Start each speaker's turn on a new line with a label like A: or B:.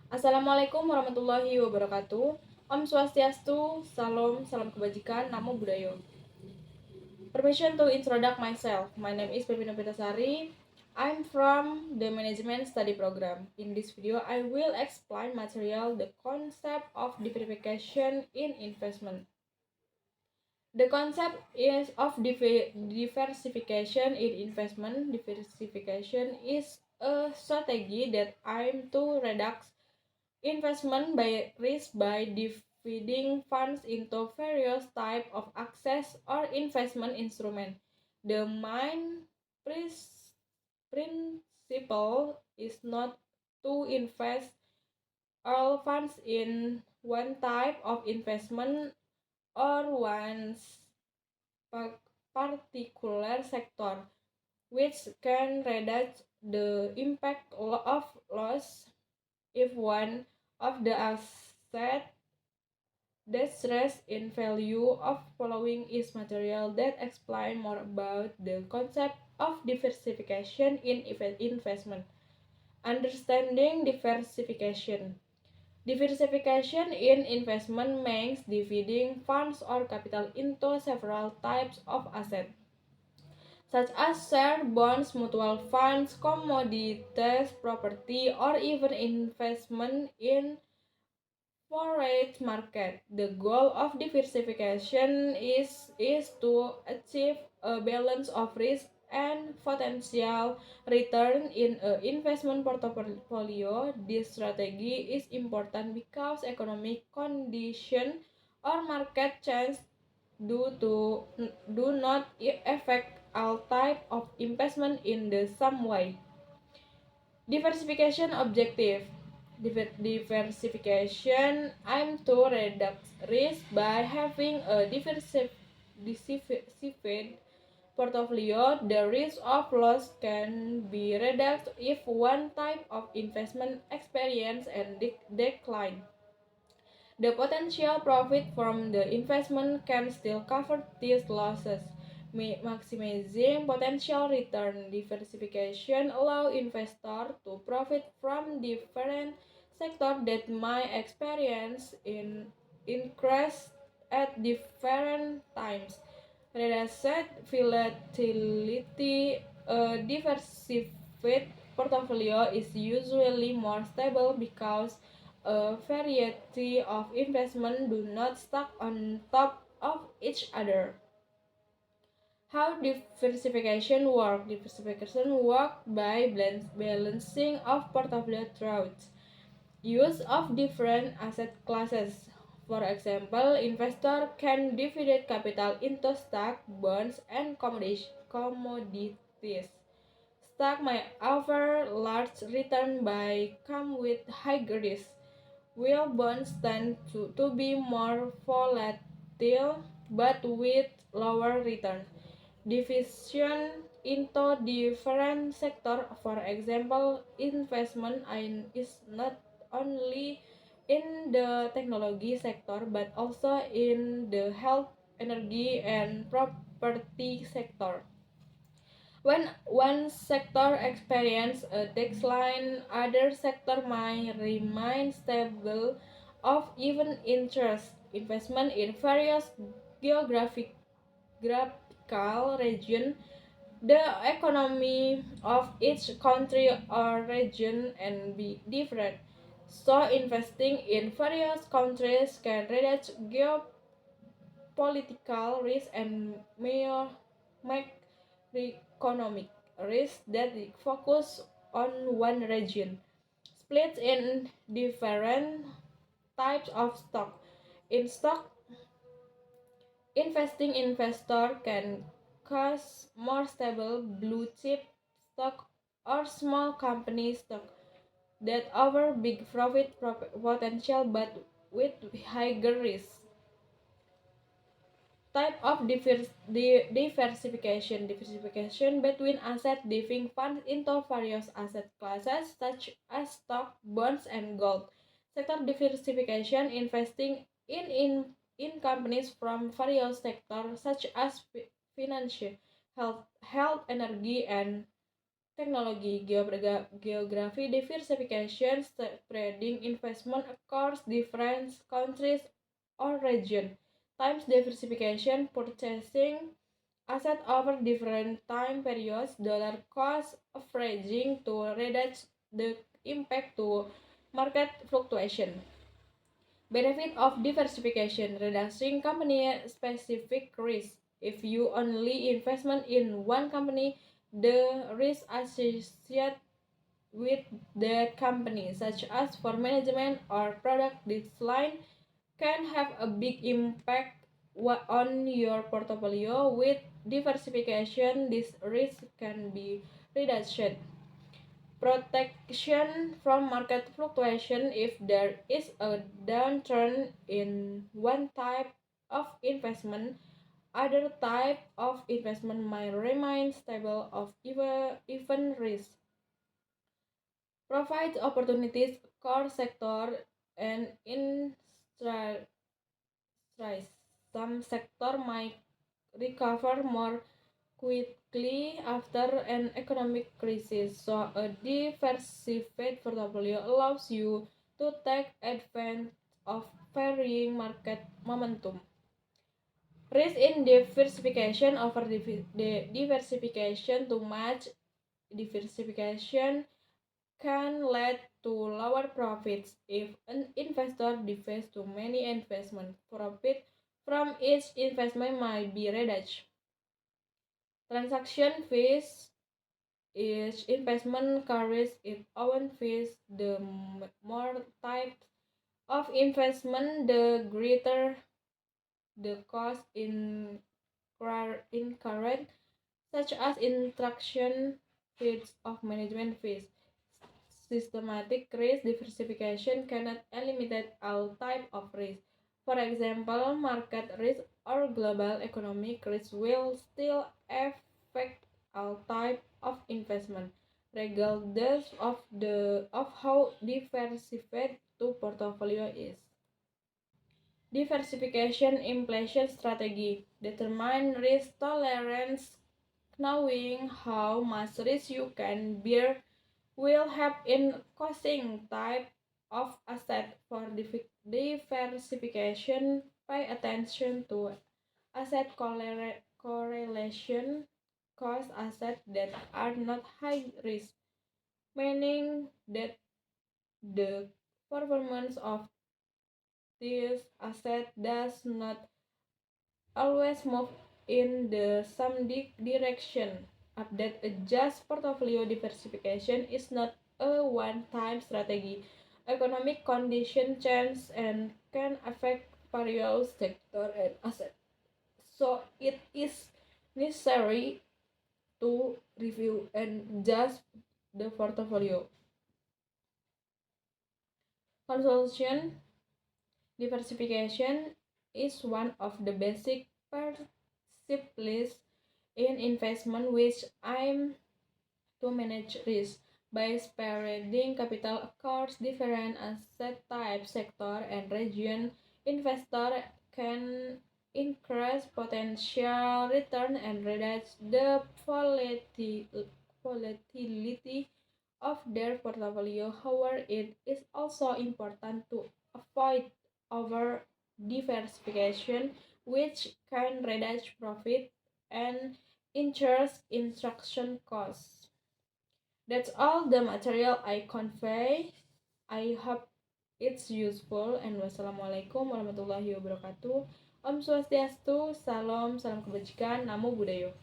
A: Assalamualaikum warahmatullahi wabarakatuh. Om Swastiastu, salam kebajikan, namo buddhaya. Permission to introduce myself. My name is Pepina Pitasari. I'm from the Management Study Program. In this video, I will explain material the concept of diversification in investment. The concept is of diversification in investment. Diversification is a strategy that aims to reduce investment by risk by dividing funds into various types of assets or investment instruments. The main principle is not to invest all funds in one type of investment or one particular sector, which can reduce the impact of loss if one of the assets decreases in value. Of following is material that explain more about the concept of diversification in investment. Understanding diversification. Diversification in investment means dividing funds or capital into several types of assets, such as shares, bonds, mutual funds, commodities, property, or even investment in forex market. The goal of diversification is to achieve a balance of risk and potential return in an investment portfolio. This strategy is important because economic condition or market change do to do not affect all type of investment in the same way. Diversification objective. Diversification aim to reduce risk by having a diversified portfolio. The risk of loss can be reduced if one type of investment experience and decline. The potential profit from the investment can still cover these losses. Maximizing potential return. Diversification allows investors to profit from different sectors that might experience increase at different times. Reduced volatility. A diversified portfolio is usually more stable because a variety of investments do not stack on top of each other. How diversification works? Diversification works by balancing of portfolio through use of different asset classes. For example, investor can divide capital into stock, bonds, and commodities. Stock may offer large return by come with high risk, while bonds tend to be more volatile but with lower return. Division into different sectors. For example, investment is not only in the technology sector but also in the health, energy, and property sector. When one sector experiences a decline, other sector might remain stable of even interest. Investment in various geographical region, the economy of each country or region and be different. So investing in various countries can reduce geopolitical risk and macroeconomic risk that focus on one region. Split in different types of stock. In stock investing, investor can choose more stable blue chip stock or small company stock that offer big profit potential but with higher risk. Type of diversification between asset dividing funds into various asset classes such as stock, bonds, and gold. Sector diversification investing in companies from various sectors such as financial, health, energy, and technology, geography diversification, spreading investment across different countries or region. Times diversification, purchasing asset over different time periods, dollar cost averaging to reduce the impact to market fluctuation. Benefit of diversification, reducing company specific risk. If you only investment in one company, the risk associated with that company, such as for management or product design, can have a big impact on your portfolio. With diversification, this risk can be reduced. Protection from market fluctuation. If there is a downturn in one type of investment, other type of investment might remain stable of even risk. Provides opportunities core sector and industries. Some sector might recover more quickly after an economic crisis, so a diversified portfolio allows you to take advantage of varying market momentum. Risk in diversification. Over diversification too much diversification can lead to lower profits. If an investor divests too many investments, profit from each investment might be reduced. Transaction fees. Each investment carries its own fees. The more types of investment, the greater the cost incurred, such as interaction fees of management fees. Systematic risk diversification cannot eliminate all types of risk. For example, market risk or global economic risk will still affect all types of investment, regardless of how diversified the portfolio is. Diversification inflation strategy. Determine risk tolerance. Knowing how much risk you can bear will help in choosing type of asset. For diversification. Pay attention to asset correlation. Cost assets that are not high risk, meaning that the performance of this asset does not always move in the same direction. Update adjust. Portfolio diversification is not a one-time strategy. Economic conditions change and can affect various sectors and assets. So it is necessary to review and adjust the portfolio. Conclusion. Diversification is one of the basic principles in investment which aim to manage risk by spreading capital across different asset types, sector, and region. Investor can increase potential return and reduce the volatility of their portfolio. However, it is also important to avoid over diversification, which can reduce profit and incurs instruction costs. That's all the material I convey. I hope it's useful, and wassalamualaikum warahmatullahi wabarakatuh. Om Swastiastu, salam, salam kebajikan, namo buddhayo.